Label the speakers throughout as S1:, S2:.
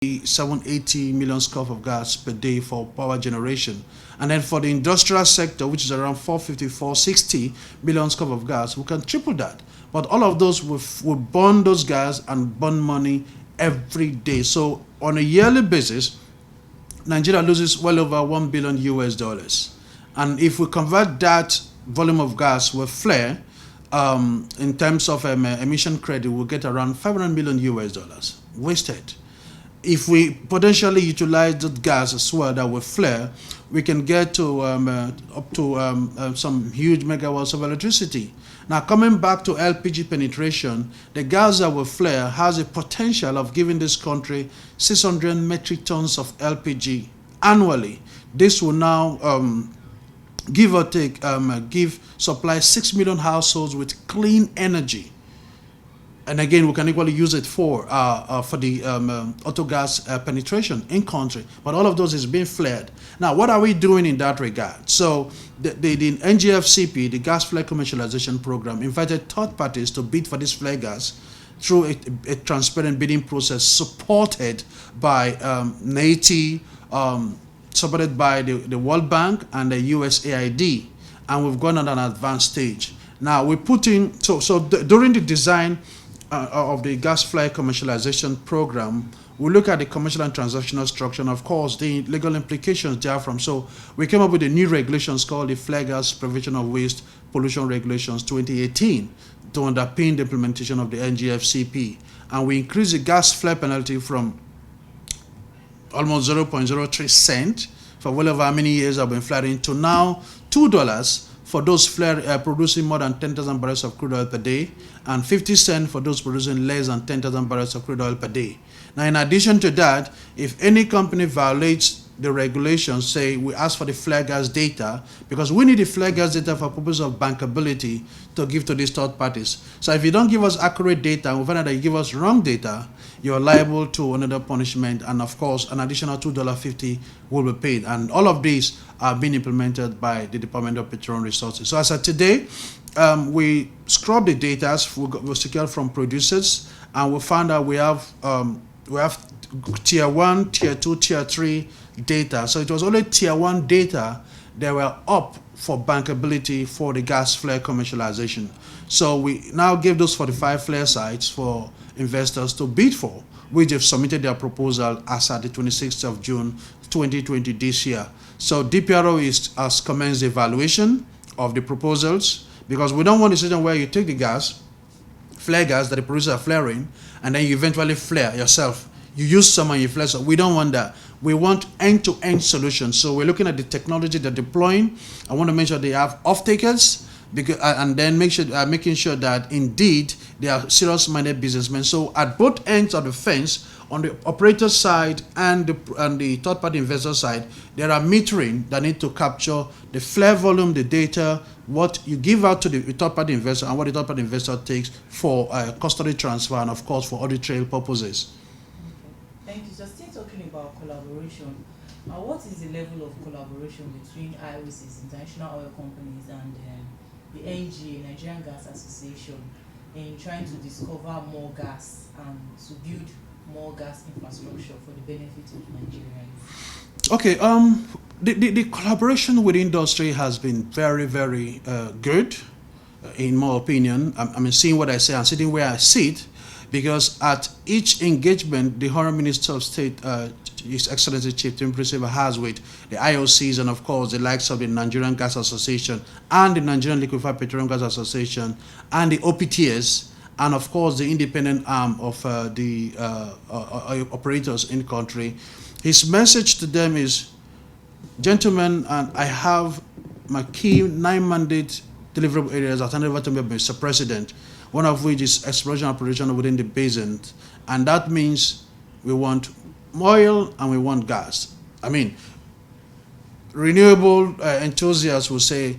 S1: 780 million scoop of gas per day for power generation. And then for the industrial sector, which is around 450, 460 million scoop of gas, we can triple that. But all of those will burn those gas and burn money every day. So on a yearly basis, Nigeria loses well over 1 billion US dollars. And if we convert that volume of gas with flare, in terms of emission credit, we'll get around 500 million US dollars wasted. If we potentially utilize that gas as well that will flare, we can get to up to some huge megawatts of electricity. Now, coming back to LPG penetration, the gas that will flare has a potential of giving this country 600 metric tons of LPG annually. This will now give or take, supply 6 million households with clean energy. And again, we can equally use it for the auto gas penetration in country. But all of those is being flared. Now, what are we doing in that regard? So the NGFCP, the gas flare commercialization program, invited third parties to bid for this flare gas through a transparent bidding process supported by NATI, supported by the World Bank and the USAID, and we've gone on an advanced stage. Now we're putting, during the design of the gas flare commercialization program, we look at the commercial and transactional structure and of course the legal implications therefrom. So we came up with the new regulations called the Flare Gas Prevention of Waste Pollution Regulations 2018 to underpin the implementation of the NGFCP. And we increased the gas flare penalty from almost 0.03 cent for well over how many years I've been flaring to now $2 for those flare producing more than 10,000 barrels of crude oil per day, and 50 cents for those producing less than 10,000 barrels of crude oil per day. Now, in addition to that, if any company violates the regulations, say we ask for the flare gas data, because we need the flare gas data for purpose of bankability to give to these third parties. So if you don't give us accurate data and we find out that you give us wrong data, you're liable to another punishment, and of course an additional $2.50 will be paid. And all of these are being implemented by the Department of Petroleum Resources. So as of today, we scrubbed the data we secured from producers, and we found out we have tier 1, tier 2, tier 3 data. So it was only tier 1 data that were up for bankability for the gas flare commercialization. So we now give those 45 flare sites for investors to bid for, which have submitted their proposal as at the 26th of June 2020 this year. So DPRO has commenced the evaluation of the proposals, because we don't want a situation where you take the gas, flare gas that the producers are flaring, and then you eventually flare yourself. You use some and you flare. So we don't want that. We want end-to-end solutions. So we're looking at the technology they're deploying. I want to make sure they have off-takers, and then making sure that indeed they are serious-minded businessmen. So at both ends of the fence, on the operator side and the third-party investor side, there are metering that need to capture the flare volume, the data, what you give out to the third-party investor and what the third-party investor takes for custody transfer and of course for audit trail purposes.
S2: Okay. Thank you. So still talking about collaboration, what is the level of collaboration between IOCs, International Oil Companies, and the NGA, Nigerian Gas Association, in trying to discover more gas and to build more gas infrastructure for the benefit of Nigerians?
S1: Okay, the collaboration with industry has been very, very good, in my opinion. I'm seeing what I say, I'm sitting where I sit, because at each engagement, the Honourable Minister of State, His Excellency Chief Team Principal, has with the IOCs and of course the likes of the Nigerian Gas Association and the Nigerian Liquefied Petroleum Gas Association and the OPTS, and of course the independent arm of the operators in the country. His message to them is, gentlemen, and I have my key 9 mandate deliverable areas that handed over to me by Mr. President, one of which is exploration and production within the basin, and that means we want oil and we want gas. I mean, renewable enthusiasts will say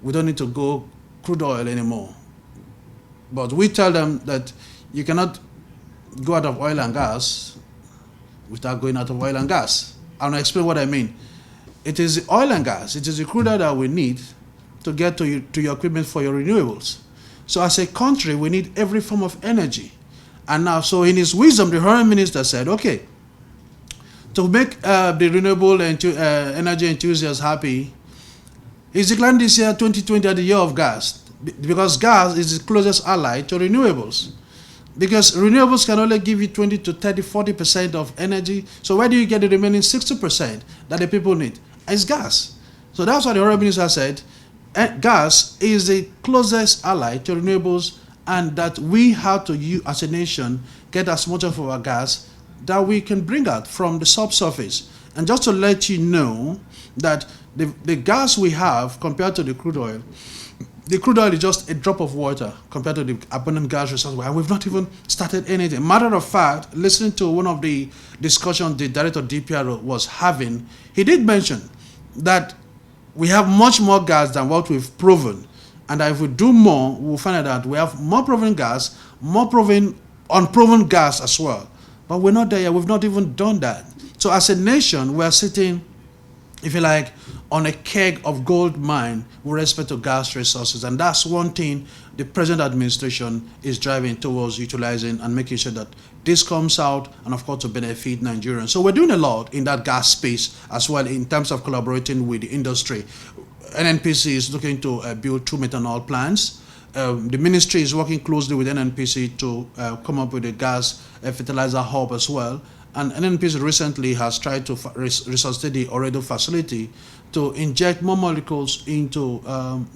S1: we don't need to go crude oil anymore, but we tell them that you cannot go out of oil and gas without going out of oil and gas. I'll explain what I mean. It is the oil and gas, it is the crude oil that we need to get to your equipment for your renewables. So as a country, we need every form of energy. And now, so in his wisdom, the Honourable Minister said, okay, To make the renewable energy enthusiasts happy, he's declaring this year 2020 as the year of gas, because gas is the closest ally to renewables. Because renewables can only give you 20 to 30, 40% of energy. So where do you get the remaining 60% that the people need? It's gas. So that's what the Honourable Minister said. Gas is the closest ally to renewables, and that we have to, as a nation, get as much of our gas that we can bring out from the subsurface. And just to let you know that the gas we have compared to the crude oil is just a drop of water compared to the abundant gas resources, and we've not even started anything. Matter of fact, listening to one of the discussions the director of DPRO was having, he did mention that we have much more gas than what we've proven, and that if we do more, we'll find out that we have more proven gas, more proven unproven gas as well. But we're not there yet. We've not even done that. So as a nation, we're sitting, if you like, on a keg of gold mine with respect to gas resources. And that's one thing the present administration is driving towards utilizing and making sure that this comes out, and of course to benefit Nigerians. So we're doing a lot in that gas space as well in terms of collaborating with the industry. NNPC is looking to build 2 methanol plants. The ministry is working closely with NNPC to come up with a gas fertilizer hub as well. And NNPC recently has tried to resuscitate the Oredo facility to inject more molecules into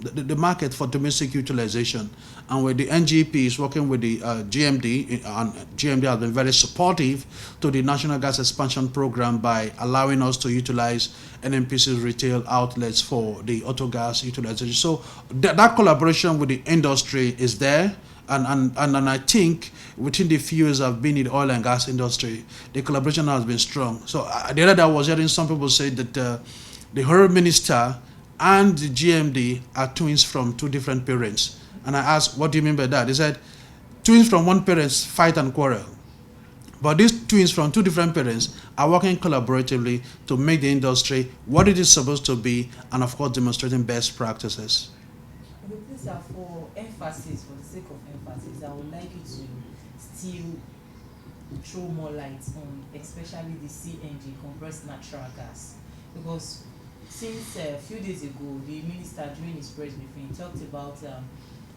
S1: the market for domestic utilization. And with the NGP is working with the GMD, and GMD has been very supportive to the National Gas Expansion Program by allowing us to utilize NNPC's retail outlets for the auto gas utilization. So that collaboration with the industry is there. And I think within the few years I've been in the oil and gas industry, the collaboration has been strong. So the other day I was hearing some people say that the Honourable Minister and the GMD are twins from 2 different parents. And I asked, what do you mean by that? They said, twins from one parent fight and quarrel. But these twins from 2 different parents are working collaboratively to make the industry what it is supposed to be, and of course demonstrating best practices.
S2: Okay, please, for emphasis, for the sake of emphasis, I would like you to still throw more light on especially the CNG, compressed natural gas, because since a few days ago the minister during his press briefing talked about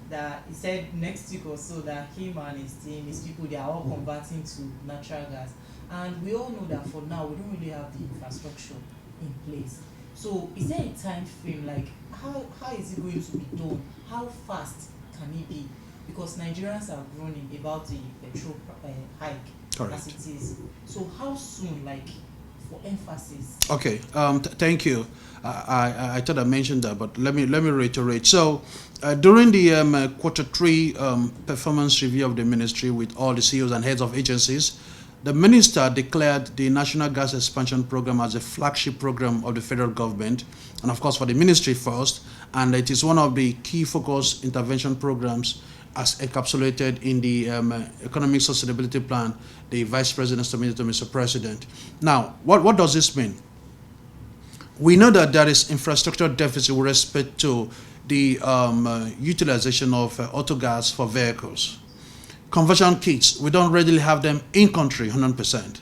S2: that he said next week or so that him and his team, his people, they are all converting to natural gas, and we all know that for now we don't really have the infrastructure in place. So is there a time frame, like how is it going to be done? How fast can it be? Because Nigerians are groaning about the petrol hike. Correct. As it is. So how soon, like, for emphasis? Okay,
S1: thank you. I thought I mentioned that, but let me reiterate. So during the Q3 performance review of the ministry with all the CEOs and heads of agencies, the minister declared the National Gas Expansion Program as a flagship program of the federal government, and of course for the ministry first, and it is one of the key focus intervention programs as encapsulated in the Economic Sustainability Plan the Vice President submitted to Mr. President. Now, what does this mean? We know that there is infrastructure deficit with respect to the utilization of auto gas for vehicles. Conversion kits, we don't readily have them in country 100%,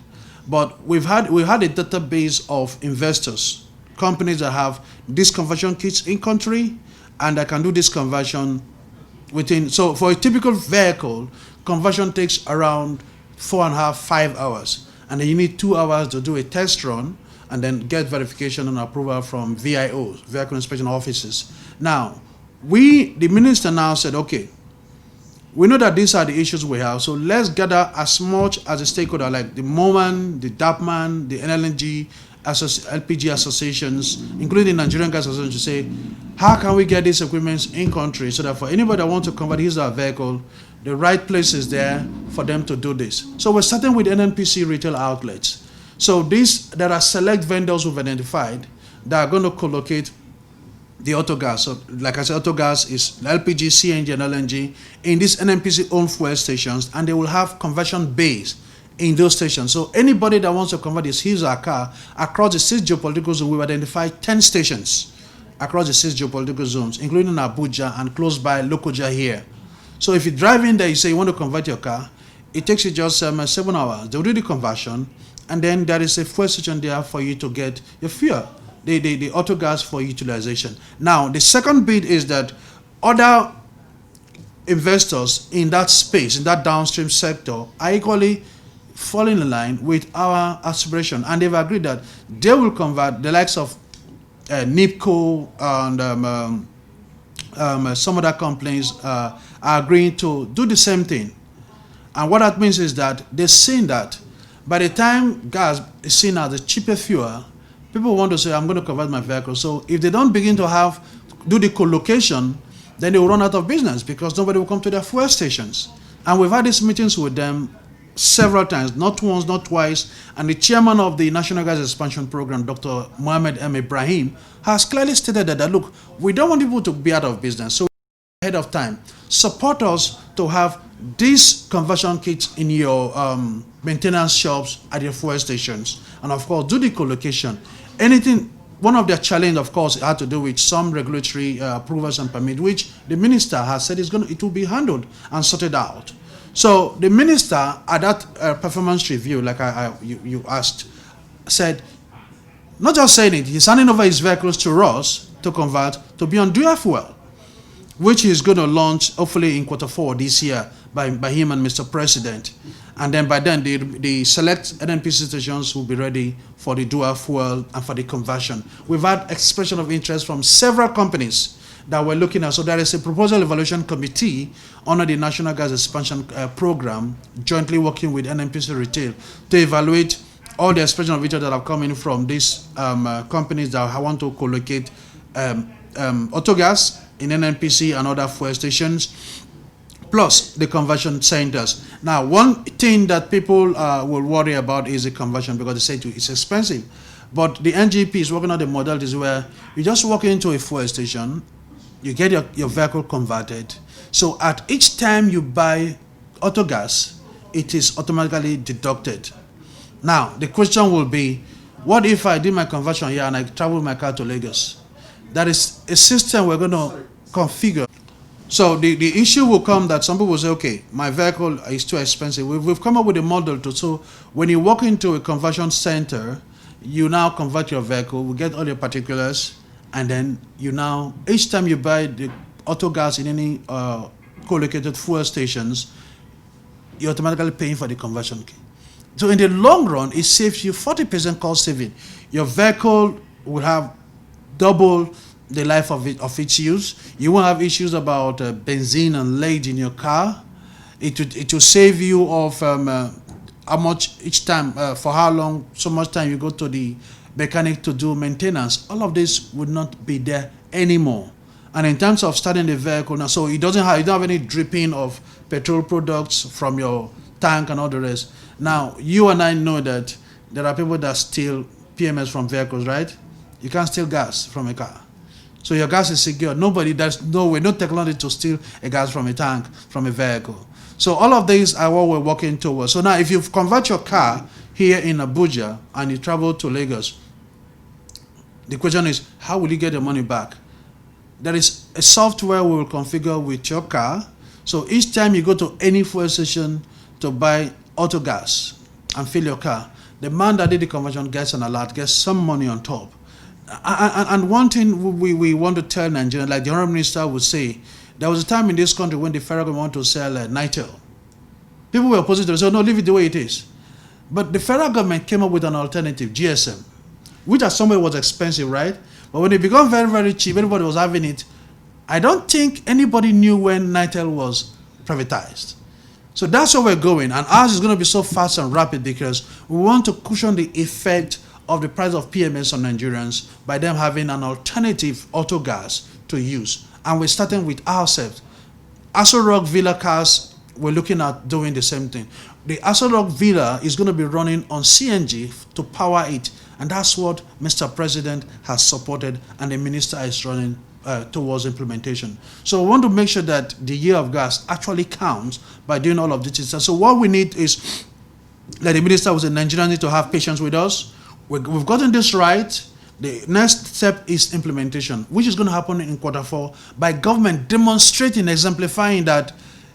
S1: but we've had a database of investors, companies that have these conversion kits in country, and that can do this conversion within. So for a typical vehicle, conversion takes around 4.5 to 5 hours, and then you need 2 hours to do a test run and then get verification and approval from VIOs, vehicle inspection offices. Now, the minister now said, okay, we know that these are the issues we have, so let's gather as much as the stakeholder, like the MOMAN, the DAPMAN, the NLNG, LPG associations, including the Nigerian Gas Association, to say, how can we get these equipments in country so that for anybody that wants to convert his or her vehicle, the right place is there for them to do this. So we're starting with NNPC retail outlets. So there are select vendors we've identified that are going to collocate the auto gas. So like I said, auto gas is LPG, CNG, and LNG in these NNPC owned fuel stations, and they will have conversion bays in those stations. So anybody that wants to convert his or her car across the 6 geopolitical zones, we've identified 10 stations across the 6 geopolitical zones, including Abuja and close by Lokoja here. So if you drive in there, you say you want to convert your car, it takes you just 7 hours. They'll do the conversion, and then there is a fuel station there for you to get your fuel, the auto gas for utilization. Now, the second bit is that other investors in that space, in that downstream sector, are equally falling in line with our aspiration, and they've agreed that they will convert the likes of NIPCO and some other companies are agreeing to do the same thing. And what that means is that they're seeing that by the time gas is seen as a cheaper fuel, people want to say, I'm going to convert my vehicle. So if they don't begin to do the co-location, then they will run out of business because nobody will come to their fuel stations. And we've had these meetings with them several times, not once, not twice. And the chairman of the National Gas Expansion Program, Dr. Mohammed M. Ibrahim, has clearly stated that, look, we don't want people to be out of business. So ahead of time, support us to have these conversion kits in your maintenance shops at your fuel stations. And of course, do the co-location. Anything. One of their challenge, of course, had to do with some regulatory approvals and permit, which the minister has said it will be handled and sorted out. So the minister, at that performance review, like you asked, said, not just saying it, he's handing over his vehicles to us to convert to be on dual fuel, which he's going to launch hopefully in Q4 this year by him and Mr. President. And then by then, the select NNPC stations will be ready for the dual fuel and for the conversion. We've had expression of interest from several companies that we're looking at. So there is a proposal evaluation committee under the National Gas Expansion Program, jointly working with NNPC Retail, to evaluate all the expression of interest that have come in from these companies that want to co-locate autogas in NNPC and other fuel stations, plus the conversion centers. Now, one thing that people will worry about is the conversion because they say it's expensive. But the NGP is working on the modalities where you just walk into a fuel station, you get your vehicle converted. So at each time you buy auto gas, it is automatically deducted. Now, the question will be, what if I did my conversion here and I travel my car to Lagos? That is a system we're going to configure. So the issue will come that some people will say, okay, my vehicle is too expensive. We've come up with a model so when you walk into a conversion center, you now convert your vehicle, we get all your particulars, and then each time you buy the auto gas in any co-located fuel stations, you're automatically paying for the conversion key. So in the long run, it saves you 40% cost saving. Your vehicle will have double the life of its use. You won't have issues about benzene and lead in your car. It will save you of how much each time, for how long, so much time you go to the mechanic to do maintenance. All of this would not be there anymore. And in terms of starting the vehicle now, so you don't have any dripping of petrol products from your tank and all the rest. Now, you and I know that there are people that steal PMS from vehicles, right? You can't steal gas from a car. So your gas is secure. There's no way, no technology to steal a gas from a tank, from a vehicle. So all of these are what we're working towards. So now if you convert your car here in Abuja and you travel to Lagos, the question is, how will you get your money back? There is a software we will configure with your car. So each time you go to any fuel station to buy auto gas and fill your car, the man that did the conversion gets an alert, gets some money on top. And one thing we want to tell Nigerians, like the Honourable Minister would say, there was a time in this country when the federal government wanted to sell Nitel. People were opposed to it, so no, leave it the way it is. But the federal government came up with an alternative, GSM, which at some way was expensive, right? But when it became very, very cheap, everybody was having it. I don't think anybody knew when Nitel was privatized. So that's where we're going. And ours is going to be so fast and rapid because we want to cushion the effect of the price of PMS on Nigerians by them having an alternative auto gas to use. And we're starting with ourselves. Aso Rock Villa cars, we're looking at doing the same thing. The Aso Rock Villa is going to be running on CNG to power it. And that's what Mr. President has supported and the minister is running towards implementation. So we want to make sure that the year of gas actually counts by doing all of this. So what we need is, like the minister was saying, Nigerians need to have patience with us. We've gotten this right. The next step is implementation, which is going to happen in Q4 by government demonstrating, exemplifying that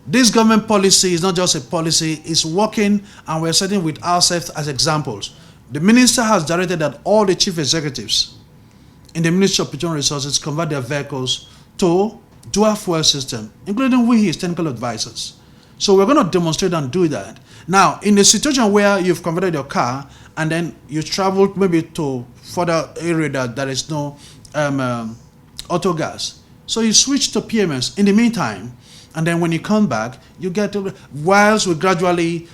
S1: this government policy is not just a policy, it's working, and we're setting with ourselves as examples. The minister has directed that all the chief executives in the Ministry of Petroleum Resources convert their vehicles to dual fuel system, including we, his technical advisors. So we're going to demonstrate and do that. Now, in a situation where you've converted your car and then you travel maybe to further area that there is no auto gas, so you switch to PMS in the meantime, and then when you come back, you get whilst we gradually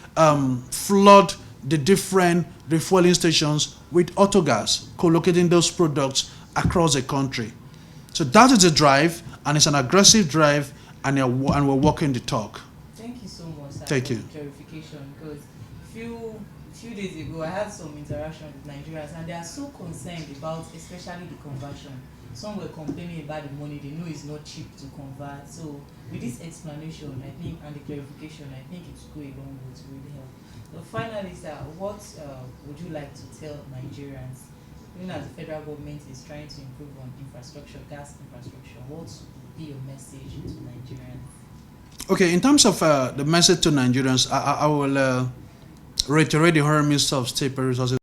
S1: flood the different refueling stations with auto gas, co-locating those products across the country. So that is a drive, and it's an aggressive drive, and we're walking the talk.
S2: Thank you so much, sir,
S1: Thank you.
S2: Clarification, because few days ago I had some interaction with Nigerians, and they are so concerned about especially the conversion. Some were complaining about the money, they know it's not cheap to convert. So with this explanation, I think, and the clarification, I think it will go a long way to really help. So finally, sir, what would you like to tell Nigerians, even as the federal government is trying to improve on infrastructure, gas infrastructure? What would be your message to Nigerians?
S1: Okay, in terms of the message to Nigerians, I will reiterate the Honourable Minister of State Petroleum Resources.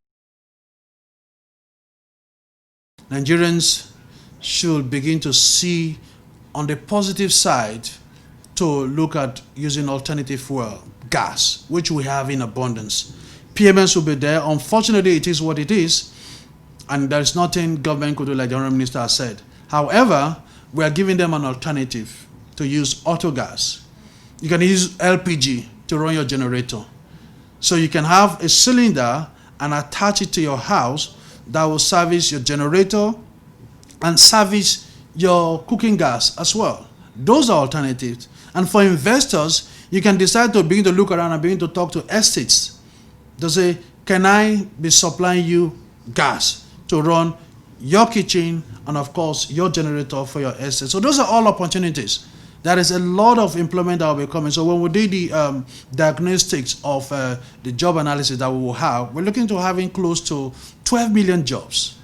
S1: Nigerians should begin to see on the positive side to look at using alternative fuel, gas, which we have in abundance. PMS will be there. Unfortunately, it is what it is, and there's nothing government could do, like the Honourable Minister has said. However, we are giving them an alternative to use auto gas. You can use LPG to run your generator. So you can have a cylinder and attach it to your house that will service your generator and service your cooking gas as well. Those are alternatives. And for investors, you can decide to begin to look around and begin to talk to estates. They say, can I be supplying you gas to run your kitchen and of course your generator for your estate? So those are all opportunities. There is a lot of employment that will be coming. So when we did the diagnostics of the job analysis that we will have, we're looking to having close to 12 million jobs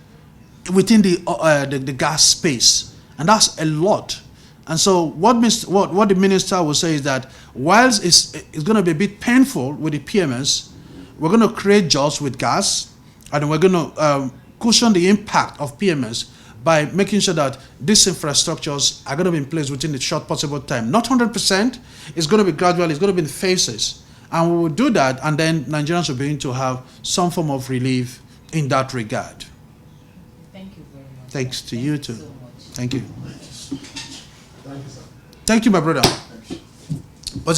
S1: within the gas space, and that's a lot. And so what the minister will say is that whilst it's going to be a bit painful with the PMS, we're going to create jobs with gas, and we're going to cushion the impact of PMS by making sure that these infrastructures are going to be in place within the short possible time. Not 100%, it's going to be gradual, it's going to be in phases. And we will do that, and then Nigerians will begin to have some form of relief in that regard.
S2: Thank you very much.
S1: Thanks to you too.
S2: So much.
S1: Thank you.
S3: Thank you, sir.
S1: Thank you, my brother.